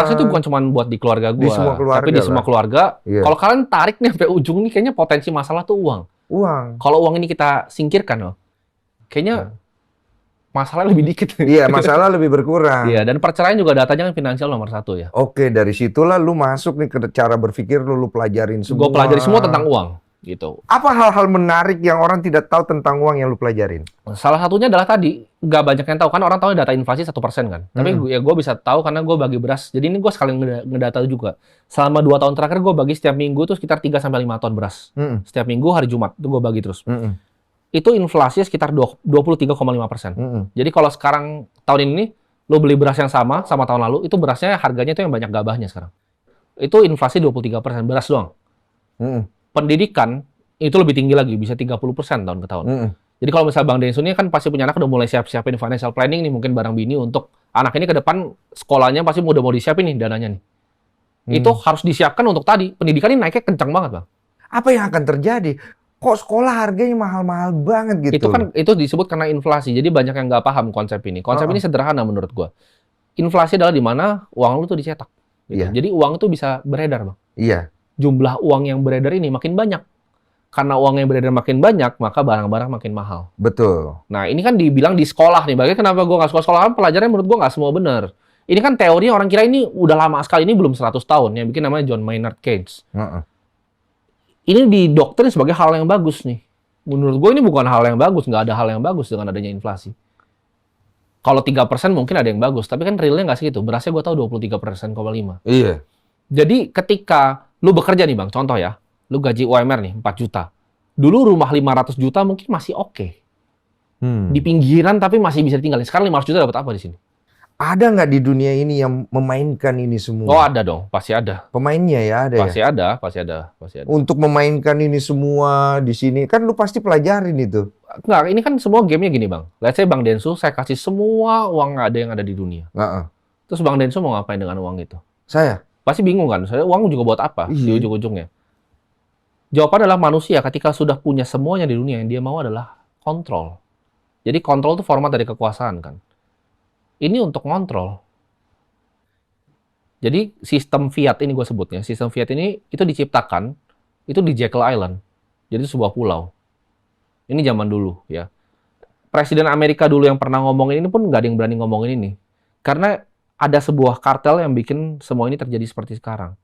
Inflasi itu bukan cuma buat di keluarga Di gue, semua keluarga tapi di semua lah. keluarga. Iya. Kalau kalian tarik nih sampai ujung nih, kayaknya potensi masalah tuh uang. Kalau uang ini kita singkirkan loh, kayaknya masalah lebih dikit. Iya, masalah lebih berkurang. Iya, dan perceraian juga datanya kan finansial nomor 1 ya. Oke, dari situlah lu masuk nih ke cara berpikir lu pelajarin semua. Gue pelajari semua tentang uang, gitu. Apa hal-hal menarik yang orang tidak tahu tentang uang yang lu pelajarin? Salah satunya adalah tadi, nggak banyak yang tahu. Kan orang tahu data inflasi 1% kan. Tapi gue bisa tahu karena gue bagi beras. Jadi ini gue sekalian ngedata juga. Selama 2 tahun terakhir gue bagi setiap minggu tuh sekitar 3-5 ton beras. Setiap minggu hari Jumat itu gue bagi terus. Itu inflasinya sekitar 23,5%. Jadi kalau sekarang tahun ini lo beli beras yang sama tahun lalu, itu berasnya harganya itu yang banyak gabahnya sekarang. Itu inflasi 23%, beras doang. Pendidikan itu lebih tinggi lagi, bisa 30% tahun ke tahun. Jadi kalau misalnya Bang Densu ini kan pasti punya anak udah mulai siap-siapin financial planning nih, mungkin barang bini untuk anak ini ke depan sekolahnya pasti udah mau disiapin nih dananya nih. Itu harus disiapkan untuk tadi, pendidikan ini naiknya kencang banget Bang. Apa yang akan terjadi? Kok sekolah harganya mahal-mahal banget gitu? Itu disebut karena inflasi. Jadi banyak yang nggak paham konsep ini. Konsep ini sederhana menurut gua. Inflasi adalah di mana uang lu tuh dicetak. Gitu. Jadi uang itu bisa beredar, Bang. Iya. Jumlah uang yang beredar ini makin banyak. Karena uang yang beredar makin banyak, maka barang-barang makin mahal. Betul. Nah, ini kan dibilang di sekolah nih. Bagaimana kenapa gua nggak suka sekolah? Pelajarannya menurut gua nggak semua benar. Ini kan teorinya orang kira ini udah lama sekali. Ini belum 100 tahun. Yang bikin namanya John Maynard Keynes. Ini didoktrin sebagai hal yang bagus nih. Menurut gue ini bukan hal yang bagus, nggak ada hal yang bagus dengan adanya inflasi. Kalau 3% mungkin ada yang bagus, tapi kan realnya nggak segitu. Berasnya gue tahu 23,5%. Iya. Jadi ketika lu bekerja nih Bang, contoh ya, lu gaji UMR nih 4 juta. Dulu rumah 500 juta mungkin masih oke. Di pinggiran tapi masih bisa ditinggalin. Sekarang 500 juta dapat apa di sini? Ada nggak di dunia ini yang memainkan ini semua? Oh ada dong, pasti ada. Pemainnya ya ada pasti ya? Pasti ada. Untuk memainkan ini semua di sini, kan lu pasti pelajarin itu. Enggak, ini kan semua gamenya gini Bang. Let's say Bang Densu, saya kasih semua uang yang ada di dunia. Terus Bang Densu mau ngapain dengan uang itu? Saya? Pasti bingung kan, saya uang juga buat apa di ujung-ujungnya? Jawaban adalah manusia ketika sudah punya semuanya di dunia, yang dia mau adalah kontrol. Jadi kontrol itu format dari kekuasaan kan. Ini untuk kontrol. Jadi sistem fiat ini gue sebutnya, sistem fiat ini itu diciptakan itu di Jekyll Island. Jadi sebuah pulau. Ini zaman dulu ya. Presiden Amerika dulu yang pernah ngomongin ini pun nggak ada yang berani ngomongin ini. Karena ada sebuah kartel yang bikin semua ini terjadi seperti sekarang.